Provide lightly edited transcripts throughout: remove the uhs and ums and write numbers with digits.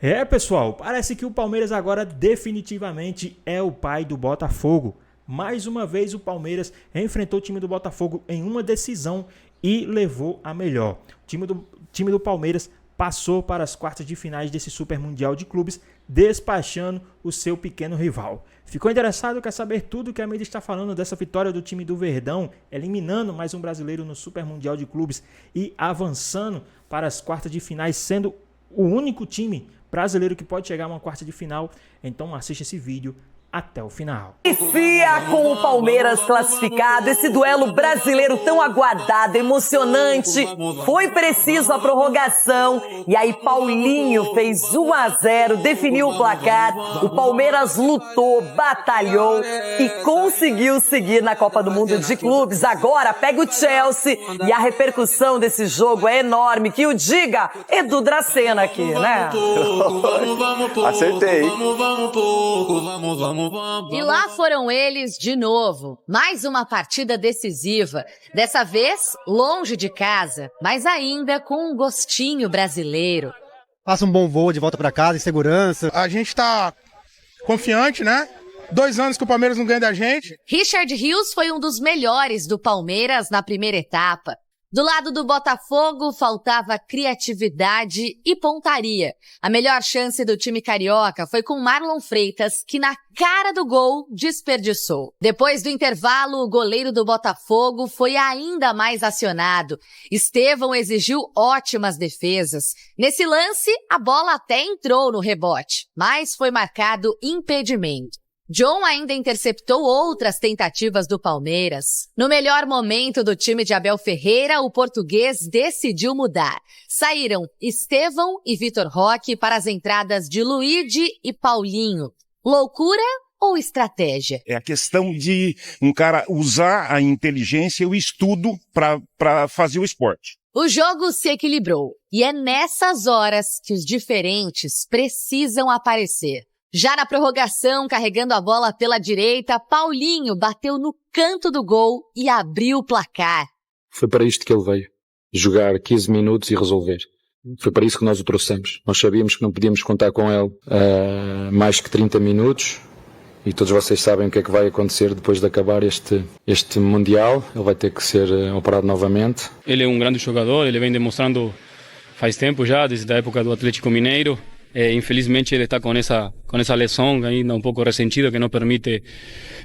É, pessoal, parece que o Palmeiras agora definitivamente é o pai do Botafogo. Mais uma vez o Palmeiras enfrentou o time do Botafogo em uma decisão e levou a melhor. O time do Palmeiras passou para as quartas de finais desse Super Mundial de Clubes, despachando o seu pequeno rival. Ficou interessado? Quer saber tudo que a mídia está falando dessa vitória do time do Verdão, eliminando mais um brasileiro no Super Mundial de Clubes e avançando para as quartas de finais, sendo o único time brasileiro que pode chegar a uma quarta de final? Então assista esse vídeo até o final. Inicia com o Palmeiras classificado, esse duelo brasileiro tão aguardado, emocionante. Foi preciso a prorrogação e aí Paulinho fez 1-0, definiu o placar. O Palmeiras lutou, batalhou e conseguiu seguir na Copa do Mundo de Clubes. Agora pega o Chelsea e a repercussão desse jogo é enorme. Que o diga Edu Dracena aqui, né? Acertei. E lá foram eles de novo. Mais uma partida decisiva. Dessa vez, longe de casa, mas ainda com um gostinho brasileiro. Passa um bom voo de volta para casa, em segurança. A gente tá confiante, né? 2 anos que o Palmeiras não ganha da gente. Richard Rios foi um dos melhores do Palmeiras na primeira etapa. Do lado do Botafogo, faltava criatividade e pontaria. A melhor chance do time carioca foi com Marlon Freitas, que na cara do gol desperdiçou. Depois do intervalo, o goleiro do Botafogo foi ainda mais acionado. Estevão exigiu ótimas defesas. Nesse lance, a bola até entrou no rebote, mas foi marcado impedimento. John ainda interceptou outras tentativas do Palmeiras. No melhor momento do time de Abel Ferreira, o português decidiu mudar. Saíram Estevão e Vitor Roque para as entradas de Luigi e Paulinho. Loucura ou estratégia? É a questão de um cara usar a inteligência e o estudo para fazer o esporte. O jogo se equilibrou e é nessas horas que os diferentes precisam aparecer. Já na prorrogação, carregando a bola pela direita, Paulinho bateu no canto do gol e abriu o placar. Foi para isto que ele veio. Jogar 15 minutos e resolver. Foi para isso que nós o trouxemos. Nós sabíamos que não podíamos contar com ele mais que 30 minutos. E todos vocês sabem o que é que vai acontecer depois de acabar este Mundial. Ele vai ter que ser operado novamente. Ele é um grande jogador, ele vem demonstrando faz tempo já, desde a época do Atlético Mineiro. Infelizmente ele está com essa lesão ainda um pouco ressentida, que não permite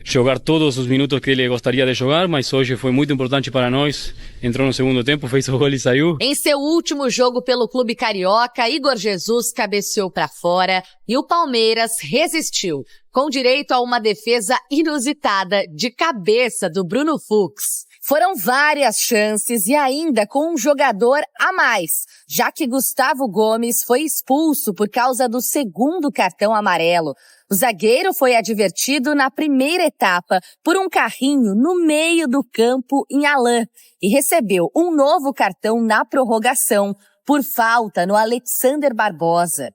jogar todos os minutos que ele gostaria de jogar, mas hoje foi muito importante para nós. Entrou no segundo tempo, fez o gol e saiu. Em seu último jogo pelo clube carioca, Igor Jesus cabeceou para fora e o Palmeiras resistiu, com direito a uma defesa inusitada de cabeça do Bruno Fux. Foram várias chances e ainda com um jogador a mais, já que Gustavo Gomes foi expulso por causa do segundo cartão amarelo. O zagueiro foi advertido na primeira etapa por um carrinho no meio do campo em Alain e recebeu um novo cartão na prorrogação por falta no Alexander Barbosa.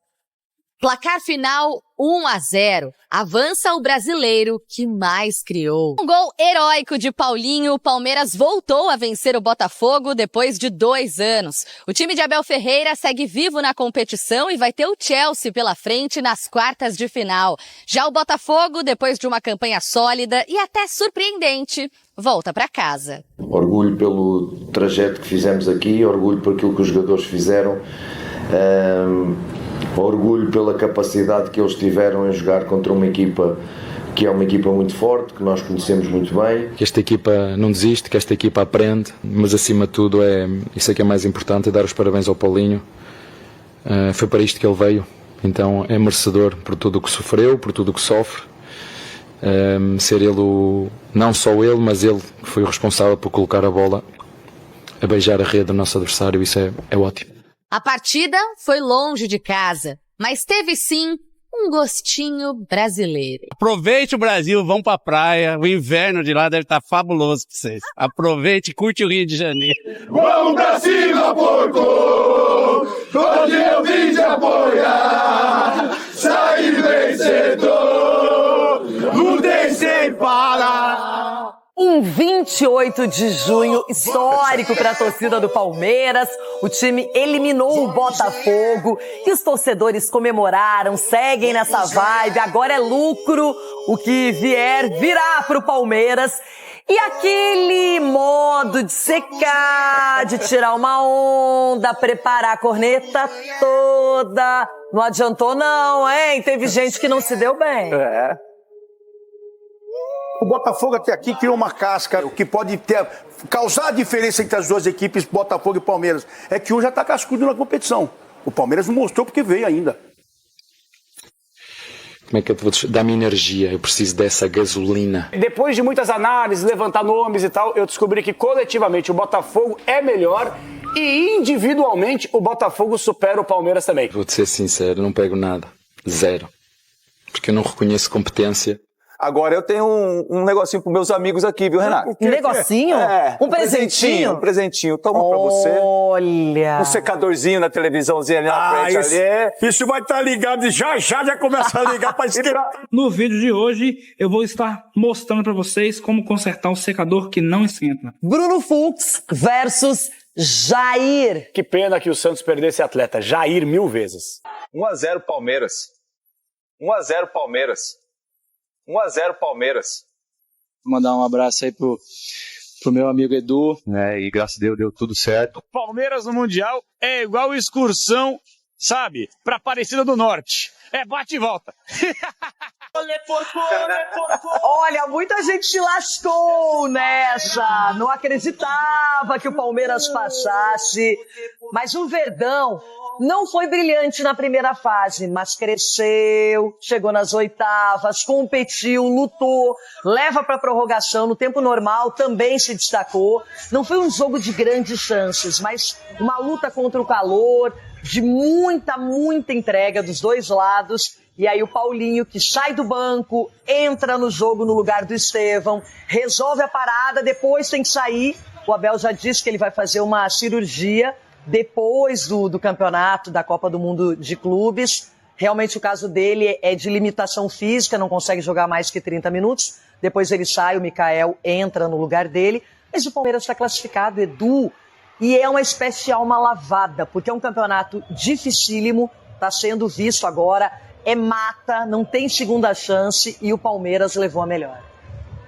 Placar final 1-0. Avança o brasileiro que mais criou. Um gol heróico de Paulinho, o Palmeiras voltou a vencer o Botafogo depois de 2 anos. O time de Abel Ferreira segue vivo na competição e vai ter o Chelsea pela frente nas quartas de final. Já o Botafogo, depois de uma campanha sólida e até surpreendente, volta para casa. Orgulho pelo trajeto que fizemos aqui, orgulho por aquilo que os jogadores fizeram. Orgulho pela capacidade que eles tiveram em jogar contra uma equipa que é uma equipa muito forte, que nós conhecemos muito bem. Que esta equipa não desiste, que esta equipa aprende, mas acima de tudo isso é que é mais importante, é dar os parabéns ao Paulinho. Foi para isto que ele veio, então é merecedor por tudo o que sofreu, por tudo o que sofre. Ser ele, não só ele, mas ele que foi o responsável por colocar a bola a beijar a rede do nosso adversário, isso é ótimo. A partida foi longe de casa, mas teve sim um gostinho brasileiro. Aproveite o Brasil, vão pra praia, o inverno de lá deve estar fabuloso pra vocês. Aproveite e curte o Rio de Janeiro. Vamos pra cima, porco! Onde eu vim te apoiar, sair vencedor, não tem sem parar. Um 28 de junho, histórico para a torcida do Palmeiras. O time eliminou o Botafogo e os torcedores comemoraram, seguem nessa vibe. Agora é lucro, o que vier virá para o Palmeiras. E aquele modo de secar, de tirar uma onda, preparar a corneta toda, não adiantou não, hein? Teve gente que não se deu bem. O Botafogo até aqui criou uma casca, o que pode causar a diferença entre as duas equipes, Botafogo e Palmeiras, é que um já está cascudo na competição. O Palmeiras não mostrou porque veio ainda. Como é que eu vou dar-me energia? Eu preciso dessa gasolina. Depois de muitas análises, levantar nomes e tal, eu descobri que coletivamente o Botafogo é melhor e individualmente o Botafogo supera o Palmeiras também. Vou-te ser sincero, não pego nada. Zero. Porque eu não reconheço competência. Agora eu tenho um negocinho pros meus amigos aqui, viu, Renato? Um negocinho? Um presentinho. Um presentinho. Toma pra você. Olha! Um secadorzinho na televisãozinha ali na frente. Isso vai estar ligado e já começa a ligar pra esquerda. No vídeo de hoje, eu vou estar mostrando pra vocês como consertar um secador que não esquenta. Bruno Fux versus Jair. Que pena que o Santos perdeu esse atleta. Jair 1000 vezes. 1-0 Palmeiras. 1-0 Palmeiras. 1-0 Palmeiras. Vou mandar um abraço aí pro meu amigo Edu. E graças a Deus deu tudo certo. Palmeiras no Mundial é igual excursão, sabe, pra Aparecida do Norte. É bate e volta. Olha, muita gente se lascou nessa. Não acreditava que o Palmeiras passasse. Mas o Verdão não foi brilhante na primeira fase, mas cresceu, chegou nas oitavas, competiu, lutou, leva para prorrogação no tempo normal, também se destacou. Não foi um jogo de grandes chances, mas uma luta contra o calor, de muita entrega dos dois lados. E aí o Paulinho, que sai do banco, entra no jogo no lugar do Estevão, resolve a parada, depois tem que sair. O Abel já disse que ele vai fazer uma cirurgia depois do campeonato da Copa do Mundo de Clubes. Realmente o caso dele é de limitação física, não consegue jogar mais que 30 minutos. Depois ele sai, o Mikael entra no lugar dele. Mas o Palmeiras está classificado, Edu, e é uma espécie de alma lavada, porque é um campeonato dificílimo, está sendo visto agora, é mata, não tem segunda chance e o Palmeiras levou a melhor.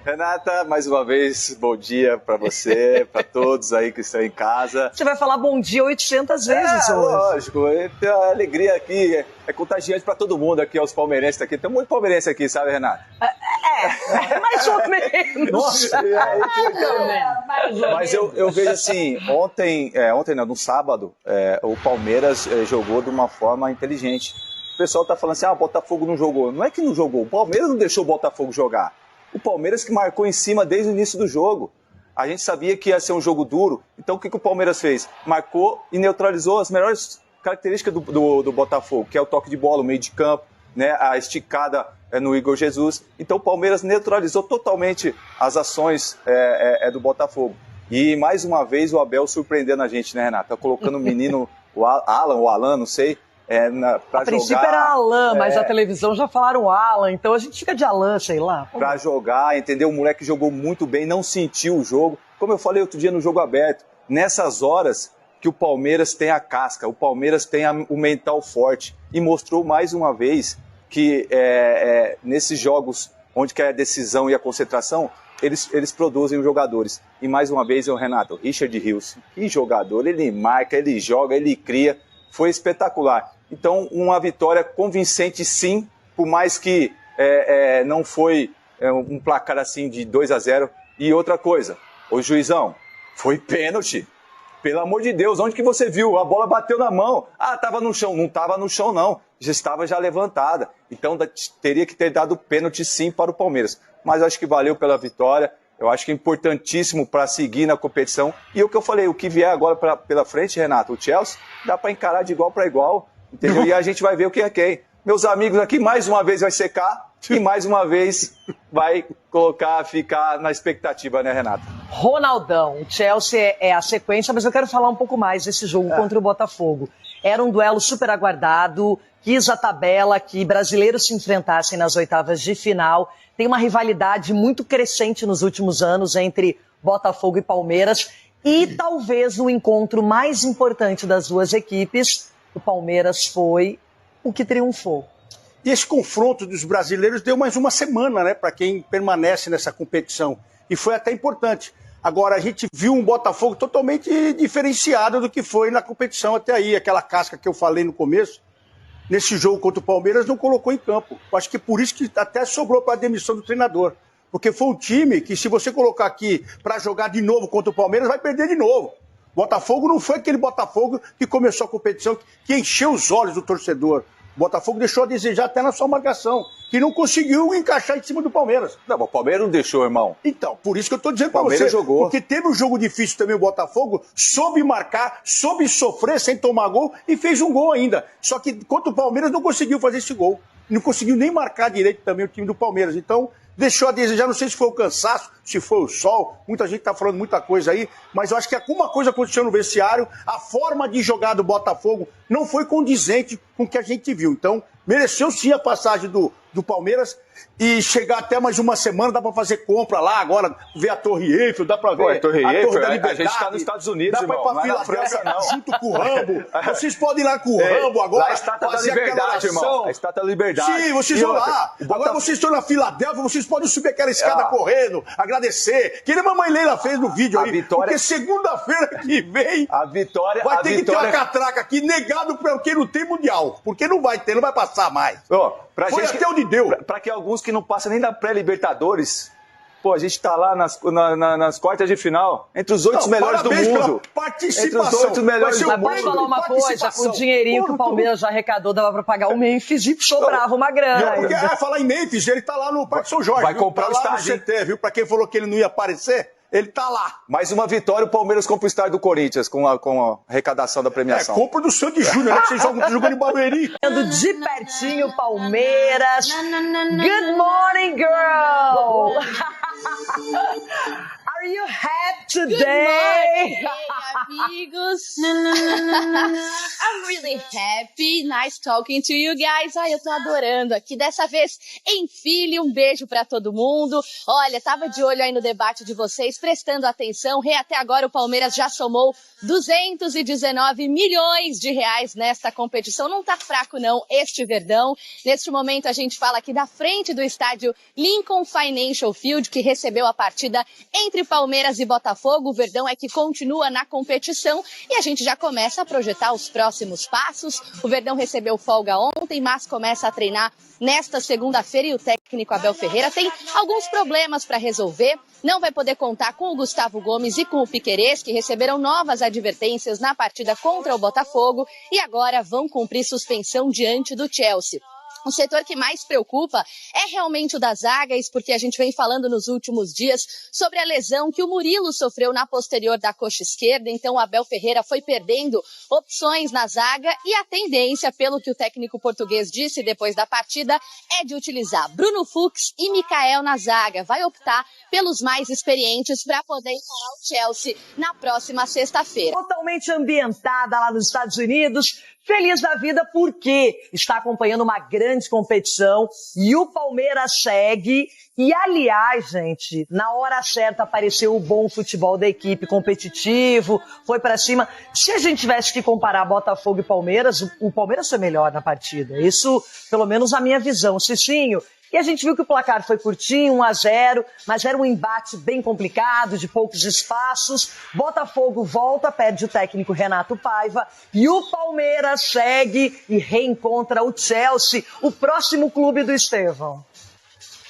Renata, mais uma vez, bom dia pra você, pra todos aí que estão em casa. Você vai falar bom dia 800 vezes hoje. Lógico, a alegria aqui é contagiante pra todo mundo aqui, aos palmeirenses aqui. Tem muito palmeirense aqui, sabe, Renata? Mais ou menos. Nossa, mas eu vejo assim, ontem não, no sábado, o Palmeiras jogou de uma forma inteligente. O pessoal tá falando assim, o Botafogo não jogou. Não é que não jogou, o Palmeiras não deixou o Botafogo jogar. O Palmeiras que marcou em cima desde o início do jogo. A gente sabia que ia ser um jogo duro. Então o que o Palmeiras fez? Marcou e neutralizou as melhores características do Botafogo, que é o toque de bola, o meio de campo, né, a esticada no Igor Jesus. Então o Palmeiras neutralizou totalmente as ações do Botafogo. E mais uma vez o Abel surpreendendo a gente, né, Renata? Colocando o menino, o Alan, não sei, a princípio era Alan, mas a televisão já falaram Alan, então a gente fica de Alan, sei lá. Pra jogar, entendeu? O moleque jogou muito bem, não sentiu o jogo. Como eu falei outro dia no jogo aberto, nessas horas que o Palmeiras tem a casca, o Palmeiras tem o mental forte. E mostrou mais uma vez que nesses jogos onde quer a decisão e a concentração, eles produzem os jogadores. E mais uma vez, o Renato, Richard Rios, que jogador, ele marca, ele joga, ele cria, foi espetacular. Então, uma vitória convincente, sim, por mais que não foi um placar assim de 2-0. E outra coisa, ô juizão, foi pênalti. Pelo amor de Deus, onde que você viu? A bola bateu na mão. Estava no chão. Não estava no chão, não. Já estava levantada. Então, teria que ter dado pênalti, sim, para o Palmeiras. Mas acho que valeu pela vitória. Eu acho que é importantíssimo para seguir na competição. E o que eu falei, o que vier agora pela frente, Renato, o Chelsea, dá para encarar de igual para igual. Entendeu? E a gente vai ver o que é quem. Meus amigos aqui, mais uma vez vai secar e mais uma vez vai ficar na expectativa, né, Renato? Ronaldão, o Chelsea é a sequência, mas eu quero falar um pouco mais desse jogo contra o Botafogo. Era um duelo super aguardado, quis a tabela que brasileiros se enfrentassem nas oitavas de final. Tem uma rivalidade muito crescente nos últimos anos entre Botafogo e Palmeiras. E talvez o encontro mais importante das duas equipes, o Palmeiras foi o que triunfou. E esse confronto dos brasileiros deu mais uma semana, né, para quem permanece nessa competição. E foi até importante. Agora, a gente viu um Botafogo totalmente diferenciado do que foi na competição até aí. Aquela casca que eu falei no começo, nesse jogo contra o Palmeiras, não colocou em campo. Acho que por isso que até sobrou para a demissão do treinador. Porque foi um time que, se você colocar aqui para jogar de novo contra o Palmeiras, vai perder de novo. Botafogo não foi aquele Botafogo que começou a competição, que encheu os olhos do torcedor. O Botafogo deixou a desejar até na sua marcação, que não conseguiu encaixar em cima do Palmeiras. Não, o Palmeiras não deixou, irmão. Então, por isso que eu estou dizendo para você. Jogou. Porque teve um jogo difícil também, o Botafogo soube marcar, soube sofrer sem tomar gol e fez um gol ainda. Só que contra o Palmeiras não conseguiu fazer esse gol. Não conseguiu nem marcar direito também o time do Palmeiras. Então, deixou a desejar, não sei se foi o cansaço, se foi o sol, muita gente está falando muita coisa aí, mas eu acho que alguma coisa aconteceu no vestiário, a forma de jogar do Botafogo não foi condizente com o que a gente viu. Então, mereceu sim a passagem do Palmeiras e chegar até mais uma semana, dá para fazer compra lá agora, ver a Torre Eiffel, dá para ver a Torre Eiffel, da Liberdade. A gente está nos Estados Unidos, dá para ir para Filadélfia junto com o Rambo. Vocês podem ir lá com o Rambo agora, lá a Estátua da Liberdade, irmão. A Estátua da Liberdade. Sim, vocês vão lá. Agora vocês estão na Filadélfia, vocês podem subir aquela escada correndo, agradecer. Que nem a mamãe Leila fez no vídeo aí. Porque segunda-feira que vem vai ter que ter uma catraca aqui negado porque não tem Mundial. Porque não vai ter, não vai passar mais. Foi até onde deu. Para que alguns que não passam nem da pré-Libertadores, pô, a gente tá lá nas quartas de final, entre os 8 melhores do mundo. Participação. Entre os 8 melhores do mundo. Mas pode falar uma coisa, com o dinheirinho que o Palmeiras já arrecadou, dava pra pagar o Memphis e sobrava uma grana. Porque, falar em Memphis, ele tá lá no Parque São Jorge. Vai comprar o estádio. CT, viu? Pra quem falou que ele não ia aparecer, ele tá lá. Mais uma vitória, o Palmeiras compra o estádio do Corinthians com a arrecadação da premiação. Compra do Sandy Júnior, né? Que vocês jogam em Barueri. De pertinho, Palmeiras. Good morning, girl! Are you happy today? Good morning, amigos. I'm really happy. Nice talking to you guys. Ai, eu tô adorando aqui. Dessa vez, em filho, um beijo pra todo mundo. Olha, tava de olho aí no debate de vocês, prestando atenção. Até agora o Palmeiras já somou 219 milhões de reais nesta competição. Não tá fraco não, este Verdão. Neste momento a gente fala aqui da frente do estádio Lincoln Financial Field, que recebeu a partida entre Palmeiras e Botafogo. O Verdão é que continua na competição e a gente já começa a projetar os próximos passos. O Verdão recebeu folga ontem, mas começa a treinar nesta segunda-feira e o técnico Abel Ferreira tem alguns problemas para resolver. Não vai poder contar com o Gustavo Gomes e com o Piquerez, que receberam novas advertências na partida contra o Botafogo e agora vão cumprir suspensão diante do Chelsea. O setor que mais preocupa é realmente o das zagas, porque a gente vem falando nos últimos dias sobre a lesão que o Murilo sofreu na posterior da coxa esquerda. Então o Abel Ferreira foi perdendo opções na zaga e a tendência, pelo que o técnico português disse depois da partida, é de utilizar Bruno Fux e Mikael na zaga. Vai optar pelos mais experientes para poder encarar o Chelsea na próxima sexta-feira. Totalmente ambientada lá nos Estados Unidos. Feliz da vida porque está acompanhando uma grande competição e o Palmeiras segue. E, aliás, gente, na hora certa apareceu o bom futebol da equipe, competitivo, foi pra cima. Se a gente tivesse que comparar Botafogo e Palmeiras, o Palmeiras foi melhor na partida. Isso, pelo menos, a minha visão. Cicinho. E a gente viu que o placar foi curtinho, 1-0, mas era um embate bem complicado, de poucos espaços. Botafogo volta, perde o técnico Renato Paiva e o Palmeiras segue e reencontra o Chelsea, o próximo clube do Estevão.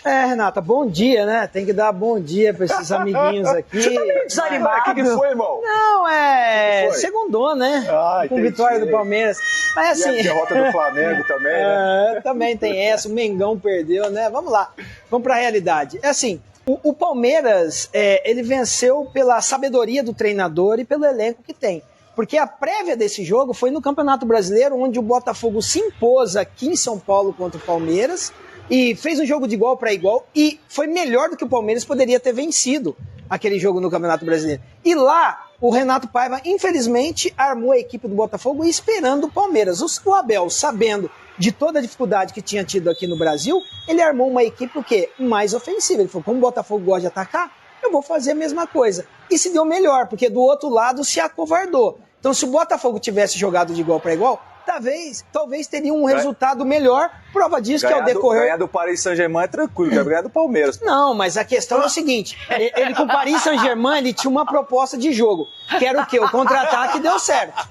Renata, bom dia, né? Tem que dar bom dia para esses amiguinhos aqui. Você tá meio desanimado. O que foi, irmão? Não, segundou, né? Com vitória do Palmeiras. Mas assim... E a derrota do Flamengo também, né? Também tem essa, o Mengão perdeu, né? Vamos lá, vamos para a realidade. É assim, o Palmeiras, ele venceu pela sabedoria do treinador e pelo elenco que tem. Porque a prévia desse jogo foi no Campeonato Brasileiro, onde o Botafogo se impôs aqui em São Paulo contra o Palmeiras, e fez um jogo de igual para igual e foi melhor do que o Palmeiras poderia ter vencido aquele jogo no Campeonato Brasileiro. E lá, o Renato Paiva, infelizmente, armou a equipe do Botafogo esperando o Palmeiras. O Abel, sabendo de toda a dificuldade que tinha tido aqui no Brasil, ele armou uma equipe o quê? Mais ofensiva. Ele falou, como o Botafogo gosta de atacar, eu vou fazer a mesma coisa. E se deu melhor, porque do outro lado se acovardou. Então se o Botafogo tivesse jogado de igual para igual, talvez teria um resultado melhor. Prova disso que ao decorrer... Ganhar do Paris Saint-Germain é tranquilo, quer ganhar do Palmeiras. Não, mas a questão é o seguinte, ele com o Paris Saint-Germain, ele tinha uma proposta de jogo, que era o quê? O contra-ataque deu certo,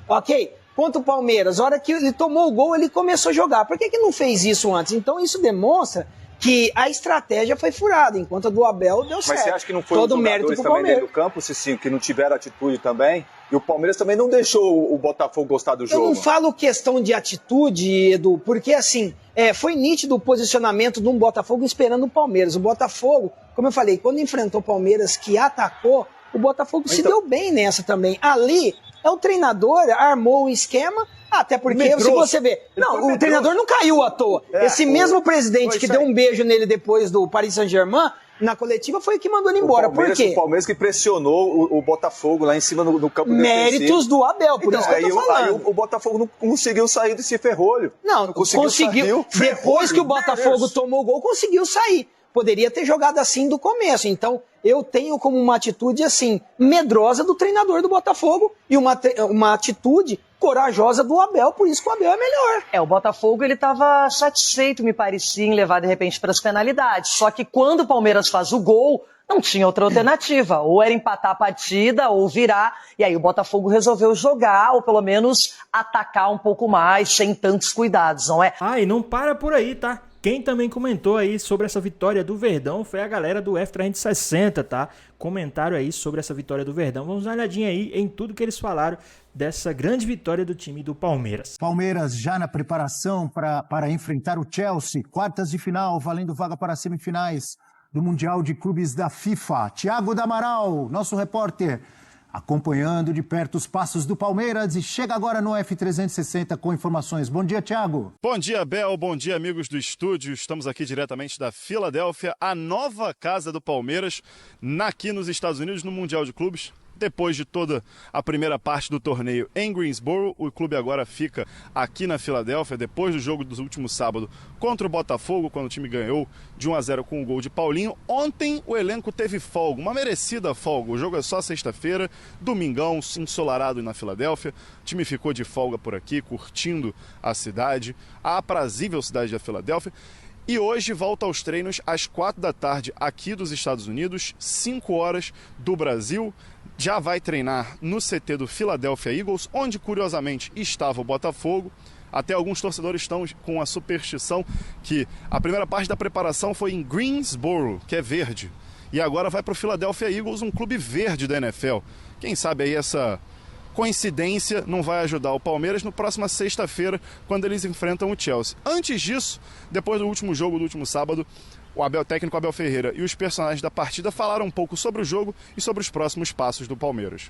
ok? Contra o Palmeiras, a hora que ele tomou o gol, ele começou a jogar. Por que não fez isso antes? Então isso demonstra que a estratégia foi furada, enquanto a do Abel deu certo. Mas você acha que não foi todo os mérito jogadores pro também Palmeiras dentro do campo, Cicinho, que não tiveram atitude também? E o Palmeiras também não deixou o Botafogo gostar do jogo. Eu não falo questão de atitude, Edu, porque assim, foi nítido o posicionamento de um Botafogo esperando o Palmeiras. O Botafogo, como eu falei, quando enfrentou o Palmeiras que atacou, o Botafogo se deu bem nessa também. Ali, o treinador armou o esquema, até porque, se você vê... Não, o treinador não caiu à toa. Esse mesmo presidente que deu um beijo nele depois do Paris Saint-Germain, na coletiva, foi o que mandou ele embora. Por quê? O Palmeiras que pressionou o Botafogo lá em cima no campo defensivo. Méritos do Abel, por isso que eu tô falando. Aí o Botafogo não conseguiu sair desse ferrolho. Não conseguiu. Depois que o Botafogo tomou o gol, conseguiu sair. Poderia ter jogado assim do começo. Então, eu tenho como uma atitude assim, medrosa do treinador do Botafogo e uma atitude corajosa do Abel, por isso que o Abel é melhor. O Botafogo ele estava satisfeito, me parecia, em levar de repente para as penalidades. Só que quando o Palmeiras faz o gol, não tinha outra alternativa. Ou era empatar a partida, ou virar. E aí o Botafogo resolveu jogar, ou pelo menos atacar um pouco mais, sem tantos cuidados, não é? E não para por aí, tá? Quem também comentou aí sobre essa vitória do Verdão foi a galera do F360, tá? Comentaram aí sobre essa vitória do Verdão. Vamos dar uma olhadinha aí em tudo que eles falaram dessa grande vitória do time do Palmeiras. Palmeiras já na preparação para enfrentar o Chelsea. Quartas de final, valendo vaga para semifinais do Mundial de Clubes da FIFA. Thiago Damaral, nosso repórter, acompanhando de perto os passos do Palmeiras e chega agora no F360 com informações. Bom dia, Thiago. Bom dia, Bel. Bom dia, amigos do estúdio. Estamos aqui diretamente da Filadélfia, a nova casa do Palmeiras, aqui nos Estados Unidos, no Mundial de Clubes. Depois de toda a primeira parte do torneio em Greensboro, o clube agora fica aqui na Filadélfia, depois do jogo do último sábado contra o Botafogo, quando o time ganhou de 1-0 com o gol de Paulinho. Ontem o elenco teve folga, uma merecida folga. O jogo é só sexta-feira, domingão, ensolarado na Filadélfia. O time ficou de folga por aqui, curtindo a cidade, a aprazível cidade da Filadélfia. E hoje volta aos treinos às 4 da tarde aqui dos Estados Unidos, 5 horas do Brasil. Já vai treinar no CT do Philadelphia Eagles, onde curiosamente estava o Botafogo. Até alguns torcedores estão com a superstição que a primeira parte da preparação foi em Greensboro, que é verde. E agora vai para o Philadelphia Eagles, um clube verde da NFL. Quem sabe aí essa coincidência não vai ajudar o Palmeiras na próxima sexta-feira, quando eles enfrentam o Chelsea. Antes disso, depois do último jogo do último sábado, o técnico Abel Ferreira e os personagens da partida falaram um pouco sobre o jogo e sobre os próximos passos do Palmeiras.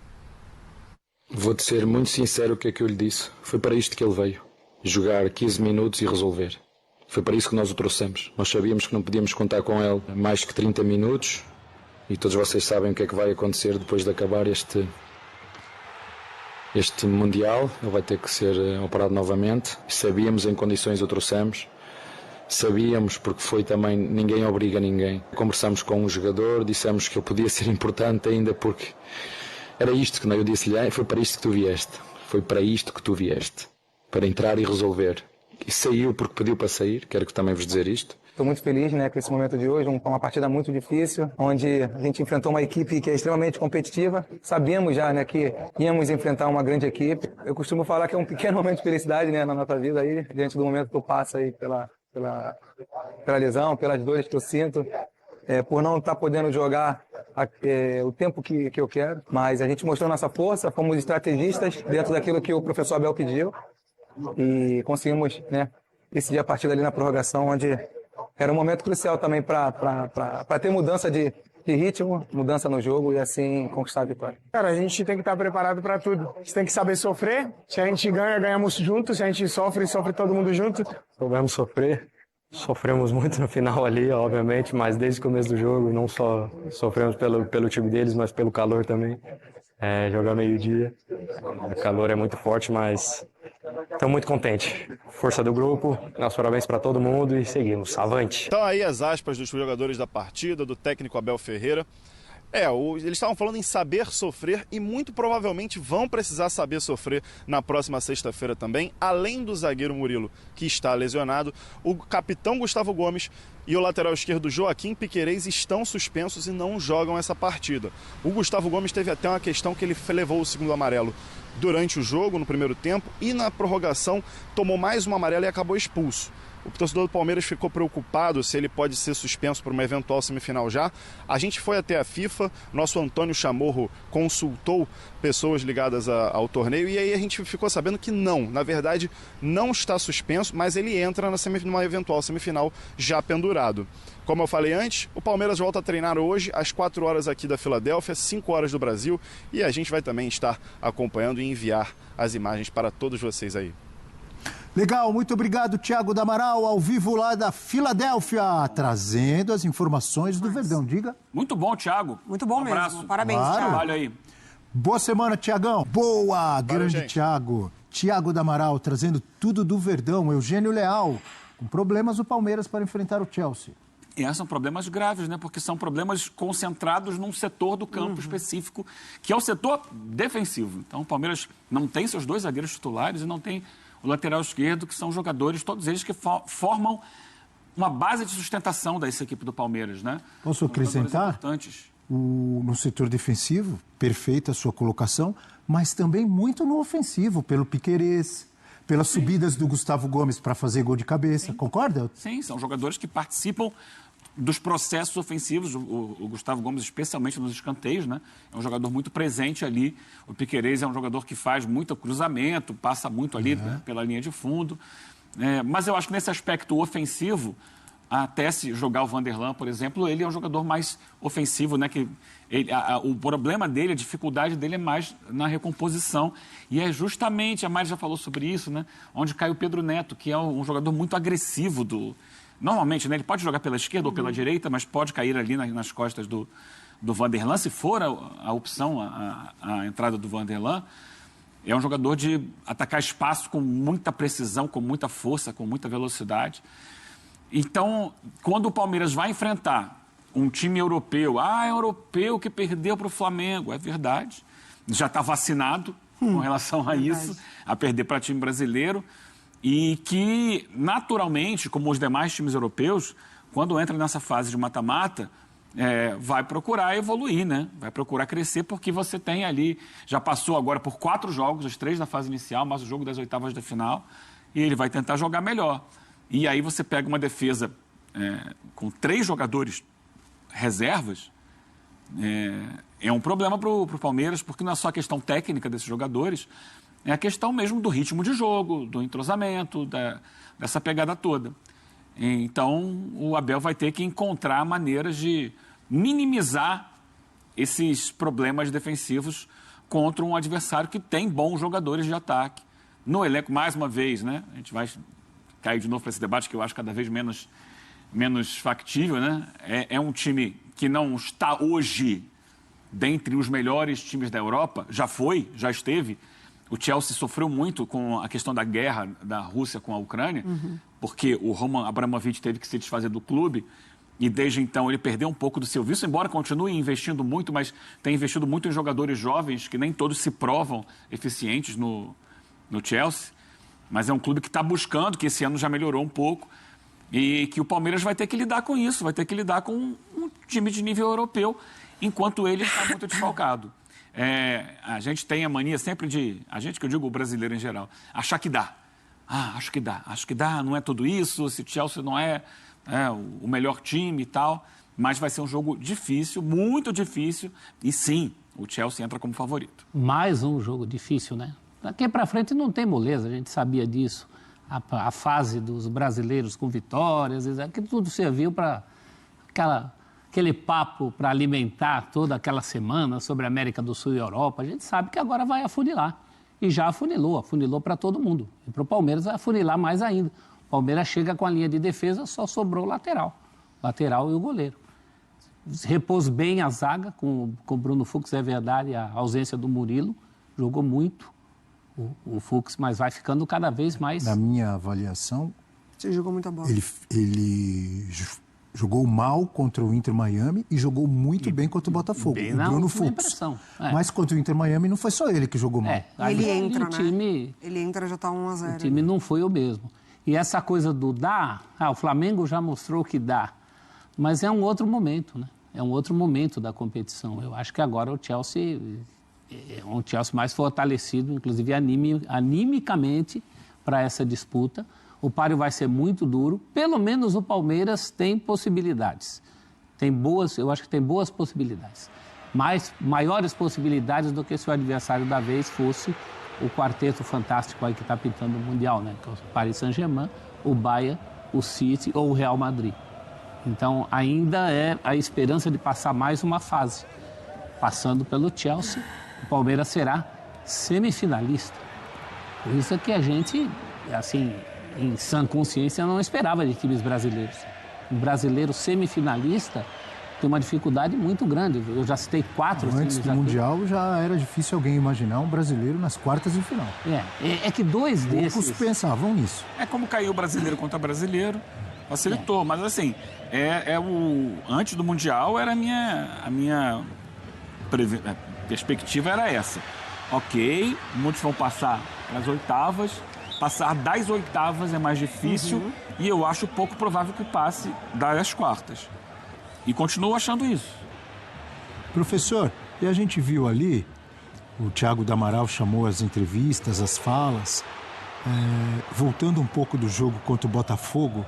Vou-te ser muito sincero o que é que eu lhe disse. Foi para isto que ele veio. Jogar 15 minutos e resolver. Foi para isso que nós o trouxemos. Nós sabíamos que não podíamos contar com ele mais que 30 minutos e todos vocês sabem o que é que vai acontecer depois de acabar este Mundial. Ele vai ter que ser operado novamente. Sabíamos em condições o trouxemos. Sabíamos, porque foi também, ninguém obriga ninguém. Conversamos com um jogador, dissemos que ele podia ser importante ainda porque era isto que eu disse-lhe, foi para isto que tu vieste. Foi para isto que tu vieste. Para entrar e resolver. E saiu porque pediu para sair, quero que também vos dizer isto. Estou muito feliz, com esse momento de hoje, uma partida muito difícil, onde a gente enfrentou uma equipe que é extremamente competitiva. Sabíamos já, que íamos enfrentar uma grande equipe. Eu costumo falar que é um pequeno momento de felicidade, na nossa vida aí, diante do momento que eu passo aí pela lesão, pelas dores que eu sinto, por não estar podendo jogar o tempo que eu quero. Mas a gente mostrou nossa força, fomos estrategistas dentro daquilo que o professor Abel pediu e conseguimos decidir a partida ali na prorrogação, onde era um momento crucial também para ter mudança de ritmo, mudança no jogo e assim conquistar a vitória. Cara, a gente tem que estar preparado para tudo. A gente tem que saber sofrer. Se a gente ganha, ganhamos juntos. Se a gente sofre, sofre todo mundo junto. Soubemos sofrer. Sofremos muito no final ali, obviamente, mas desde o começo do jogo, não só sofremos pelo time deles, mas pelo calor também. jogar meio-dia. O calor é muito forte, mas estamos muito contentes. Força do grupo, nossos parabéns para todo mundo e seguimos. Avante! Então aí as aspas dos jogadores da partida, do técnico Abel Ferreira. Eles estavam falando em saber sofrer e muito provavelmente vão precisar saber sofrer na próxima sexta-feira também, além do zagueiro Murilo, que está lesionado, o capitão Gustavo Gomes e o lateral esquerdo Joaquim Piquerez estão suspensos e não jogam essa partida. O Gustavo Gomes teve até uma questão que ele levou o segundo amarelo durante o jogo, no primeiro tempo, e na prorrogação tomou mais um amarelo e acabou expulso. O torcedor do Palmeiras ficou preocupado se ele pode ser suspenso por uma eventual semifinal já. A gente foi até a FIFA, nosso Antônio Chamorro consultou pessoas ligadas ao torneio e aí a gente ficou sabendo que não, na verdade não está suspenso, mas ele entra numa eventual semifinal já pendurado. Como eu falei antes, o Palmeiras volta a treinar hoje às 4 horas aqui da Filadélfia, 5 horas do Brasil, e a gente vai também estar acompanhando e enviar as imagens para todos vocês aí. Legal, muito obrigado, Thiago Damaral, ao vivo lá da Filadélfia, trazendo as informações do Verdão. Diga. Muito bom, Thiago. Muito bom mesmo. Parabéns, Claro. Thiago. Trabalho aí. Boa semana, Thiagão. Boa, grande gente. Thiago. Thiago Damaral trazendo tudo do Verdão. Eugênio Leal, com problemas o Palmeiras para enfrentar o Chelsea. E são problemas graves, né? Porque são problemas concentrados num setor do campo específico, que é o setor defensivo. Então, o Palmeiras não tem seus 2 zagueiros titulares e não tem o lateral esquerdo, que são jogadores, todos eles que formam uma base de sustentação dessa equipe do Palmeiras, né? Posso São acrescentar? importantes. No setor defensivo, perfeita a sua colocação, mas também muito no ofensivo, pelo Piquerez, pelas subidas do Gustavo Gomes para fazer gol de cabeça. Concorda? Sim, são jogadores que participam dos processos ofensivos, o Gustavo Gomes especialmente nos escanteios, né? É um jogador muito presente ali. O Piquerez é um jogador que faz muito cruzamento, passa muito ali pela linha de fundo. Mas eu acho que nesse aspecto ofensivo, até se jogar o Vanderlan, por exemplo, ele é um jogador mais ofensivo, né? Que o problema dele, a dificuldade dele é mais na recomposição. E é justamente, a Mari já falou sobre isso, né? Onde cai o Pedro Neto, que é um jogador muito agressivo Normalmente, né, ele pode jogar pela esquerda ou pela direita, mas pode cair ali nas costas do Vanderlan, se for a opção, a entrada do Vanderlan. É um jogador de atacar espaço com muita precisão, com muita força, com muita velocidade. Então, quando o Palmeiras vai enfrentar um time europeu, é europeu que perdeu para o Flamengo, é verdade, já está vacinado com relação a isso, a perder para time brasileiro. E que, naturalmente, como os demais times europeus, quando entra nessa fase de mata-mata, vai procurar evoluir, né? Vai procurar crescer, porque você tem ali, já passou agora por 4 jogos, os 3 da fase inicial, mais o jogo das oitavas da final, e ele vai tentar jogar melhor. E aí você pega uma defesa com 3 jogadores reservas, é um problema para o Palmeiras, porque não é só a questão técnica desses jogadores, é a questão mesmo do ritmo de jogo, do entrosamento, dessa pegada toda. Então, o Abel vai ter que encontrar maneiras de minimizar esses problemas defensivos contra um adversário que tem bons jogadores de ataque. No elenco, mais uma vez, né? A gente vai cair de novo para esse debate que eu acho cada vez menos factível, né? É um time que não está hoje dentre os melhores times da Europa, já esteve. O Chelsea sofreu muito com a questão da guerra da Rússia com a Ucrânia, porque o Roman Abramovich teve que se desfazer do clube e desde então ele perdeu um pouco do seu vício, embora continue investindo muito, mas tem investido muito em jogadores jovens que nem todos se provam eficientes no Chelsea. Mas é um clube que está buscando, que esse ano já melhorou um pouco e que o Palmeiras vai ter que lidar com isso, vai ter que lidar com um time de nível europeu, enquanto ele está muito desfalcado. A gente tem a mania sempre a gente que eu digo o brasileiro em geral, achar que dá. Acho que dá, não é tudo isso, se o Chelsea não é o melhor time e tal, mas vai ser um jogo difícil, muito difícil, e sim, o Chelsea entra como favorito. Mais um jogo difícil, né? Daqui para frente não tem moleza, a gente sabia disso. A fase dos brasileiros com vitórias, que tudo serviu para aquele papo para alimentar toda aquela semana sobre a América do Sul e Europa. A gente sabe que agora vai afunilar. E já afunilou para todo mundo. E para o Palmeiras vai afunilar mais ainda. O Palmeiras chega com a linha de defesa, só sobrou o lateral. Lateral e o goleiro. repôs bem a zaga com o Bruno Fux, é verdade, a ausência do Murilo, jogou muito o Fux, mas vai ficando cada vez mais... Na minha avaliação... Você jogou muita bola. Ele jogou mal contra o Inter Miami e jogou muito bem contra o Botafogo. O Bruno Fux. Mas contra o Inter Miami não foi só ele que jogou mal. Ele entra, né? Ele entra, já tá 1-0. O time não foi o mesmo. E essa coisa do dá, o Flamengo já mostrou que dá. Mas é um outro momento, né? É um outro momento da competição. Eu acho que agora o Chelsea é um Chelsea mais fortalecido, inclusive animicamente, para essa disputa. O páreo vai ser muito duro. Pelo menos o Palmeiras tem possibilidades. Eu acho que tem boas possibilidades. Maiores possibilidades do que se o adversário da vez fosse o quarteto fantástico aí que está pintando o Mundial, né? Que é o Paris Saint-Germain, o Bayern, o City ou o Real Madrid. Então, ainda é a esperança de passar mais uma fase. Passando pelo Chelsea, o Palmeiras será semifinalista. Por isso é que a gente, assim, em sã consciência, não esperava de times brasileiros. Um brasileiro semifinalista tem uma dificuldade muito grande. Eu já citei 4 Antes do Mundial já era difícil alguém imaginar um brasileiro nas quartas de final. É que 2 desses... Poucos pensavam nisso. É como caiu o brasileiro contra brasileiro. Facilitou, mas assim, antes do Mundial era a minha perspectiva era essa. Ok, muitos vão passar nas oitavas, passar das oitavas é mais difícil e eu acho pouco provável que passe das quartas. E continuo achando isso. Professor, e a gente viu ali, o Thiago Damaral chamou as entrevistas, as falas, voltando um pouco do jogo contra o Botafogo,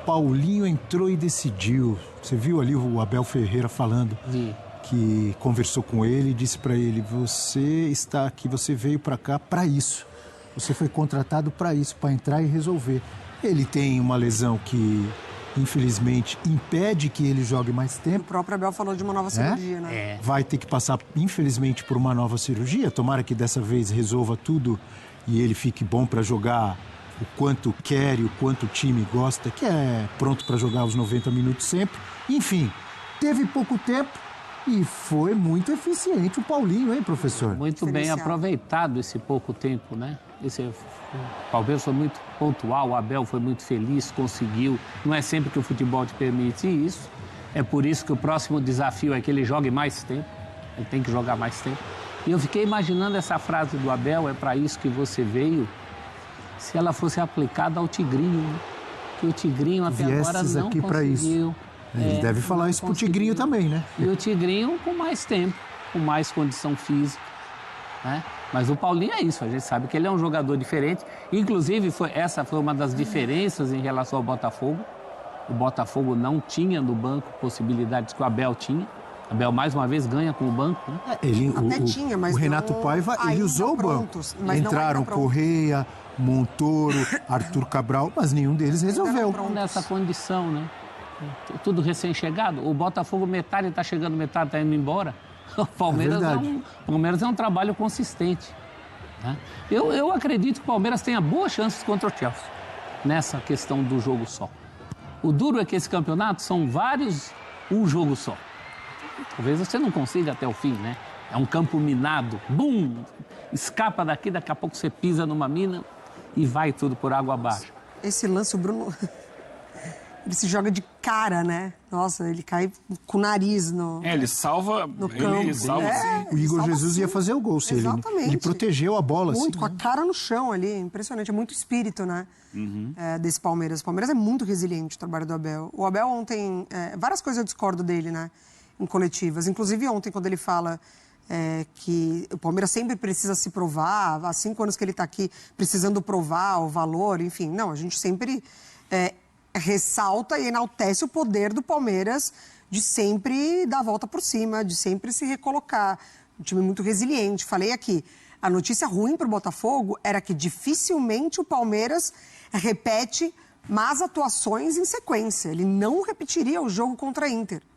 Paulinho entrou e decidiu. Você viu ali o Abel Ferreira falando que conversou com ele e disse para ele: você está aqui, você veio para cá para isso. Você foi contratado para isso, para entrar e resolver. Ele tem uma lesão que, infelizmente, impede que ele jogue mais tempo. O próprio Abel falou de uma nova cirurgia, né? Vai ter que passar, infelizmente, por uma nova cirurgia. Tomara que dessa vez resolva tudo e ele fique bom para jogar o quanto quer e o quanto o time gosta, que é pronto para jogar os 90 minutos sempre. Enfim, teve pouco tempo e foi muito eficiente o Paulinho, hein, professor? Muito bem aproveitado esse pouco tempo, né? O Palmeiras foi muito pontual, o Abel foi muito feliz, conseguiu. Não é sempre que o futebol te permite isso. É por isso que o próximo desafio é que ele jogue mais tempo. Ele tem que jogar mais tempo. E eu fiquei imaginando essa frase do Abel: é para isso que você veio. Se ela fosse aplicada ao Tigrinho, né? Que o Tigrinho até agora não aqui conseguiu. Ele deve falar isso pro Tigrinho também, né? E o Tigrinho com mais tempo, com mais condição física, né? Mas o Paulinho é isso, a gente sabe que ele é um jogador diferente. Inclusive, essa foi uma das diferenças em relação ao Botafogo. O Botafogo não tinha no banco possibilidades que o Abel tinha. O Abel, mais uma vez, ganha com o banco, né? O Renato Paiva, ele usou o banco. Entraram Correia, Montoro, Arthur Cabral, mas nenhum deles resolveu. Nessa condição, né? Tudo recém-chegado. O Botafogo, metade está chegando, metade está indo embora. O Palmeiras é um trabalho consistente, né? Eu acredito que o Palmeiras tenha boas chances contra o Chelsea, nessa questão do jogo só. O duro é que esse campeonato são vários, um jogo só. Talvez você não consiga até o fim, né? É um campo minado, bum! Escapa daqui, daqui a pouco você pisa numa mina e vai tudo por água abaixo. Esse lance, o Bruno, ele se joga de cara, né? Nossa, ele cai com o nariz no ele salva no campo. Ele salva, o Igor Jesus ia fazer o gol, se ele protegeu a bola. Muito, assim, com a cara no chão ali, impressionante, é muito espírito, né? Desse Palmeiras. O Palmeiras é muito resiliente, o trabalho do Abel. O Abel ontem, várias coisas eu discordo dele, né? Em coletivas, inclusive ontem, quando ele fala que o Palmeiras sempre precisa se provar, há 5 anos que ele está aqui precisando provar o valor, enfim, não, a gente sempre ressalta e enaltece o poder do Palmeiras de sempre dar a volta por cima, de sempre se recolocar, um time muito resiliente. Falei aqui, a notícia ruim para o Botafogo era que dificilmente o Palmeiras repete mas atuações em sequência. Ele não repetiria o jogo contra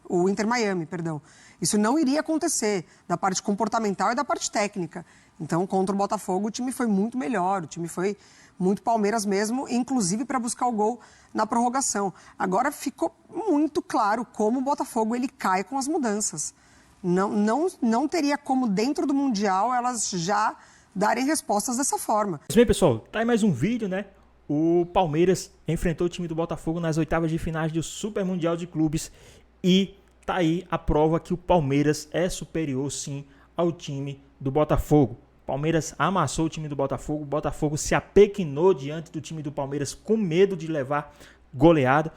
o Inter Miami, perdão. Isso não iria acontecer da parte comportamental e da parte técnica. Então, contra o Botafogo, o time foi muito melhor, o time foi muito Palmeiras mesmo, inclusive para buscar o gol na prorrogação. Agora ficou muito claro como o Botafogo ele cai com as mudanças. Não teria como, dentro do Mundial, elas já darem respostas dessa forma. Mas bem, pessoal, tá aí mais um vídeo, né? O Palmeiras enfrentou o time do Botafogo nas oitavas de finais do Super Mundial de Clubes e tá aí a prova que o Palmeiras é superior, sim, ao time do Botafogo. O Palmeiras amassou o time do Botafogo, o Botafogo se apequinou diante do time do Palmeiras com medo de levar goleada.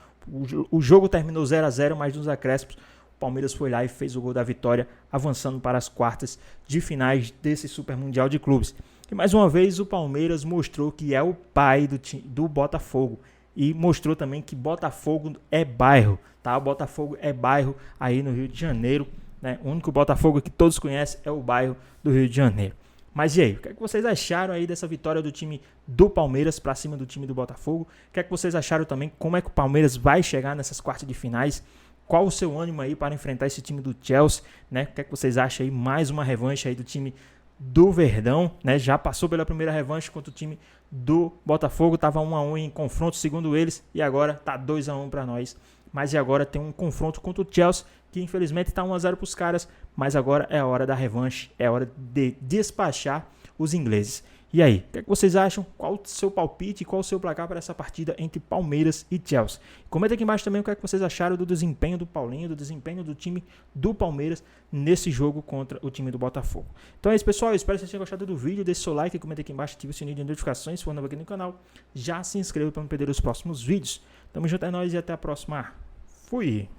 O jogo terminou 0-0, mas nos acréscimos o Palmeiras foi lá e fez o gol da vitória, avançando para as quartas de finais desse Super Mundial de Clubes. E mais uma vez o Palmeiras mostrou que é o pai do Botafogo. E mostrou também que Botafogo é bairro, tá? O Botafogo é bairro aí no Rio de Janeiro, né? O único Botafogo que todos conhecem é o bairro do Rio de Janeiro. Mas e aí, o que é que vocês acharam aí dessa vitória do time do Palmeiras para cima do time do Botafogo? O que é que vocês acharam também? Como é que o Palmeiras vai chegar nessas quartas de finais? Qual o seu ânimo aí para enfrentar esse time do Chelsea, né? O que é que vocês acham aí? Mais uma revanche aí do time do Verdão, né? Já passou pela primeira revanche contra o time do Botafogo, estava 1-1 em confronto, segundo eles, e agora tá 2-1 para nós. Mas e agora tem um confronto contra o Chelsea, que infelizmente tá 1-0 para os caras, mas agora é a hora da revanche, é a hora de despachar os ingleses. E aí, o que é que vocês acham? Qual o seu palpite e qual o seu placar para essa partida entre Palmeiras e Chelsea? Comenta aqui embaixo também o que é que vocês acharam do desempenho do Paulinho, do desempenho do time do Palmeiras nesse jogo contra o time do Botafogo. Então é isso, pessoal. Eu espero que vocês tenham gostado do vídeo. Deixe seu like, comenta aqui embaixo, ative o sininho de notificações se for novo aqui no canal. Já se inscreva para não perder os próximos vídeos. Tamo junto, é nóis e até a próxima. Fui!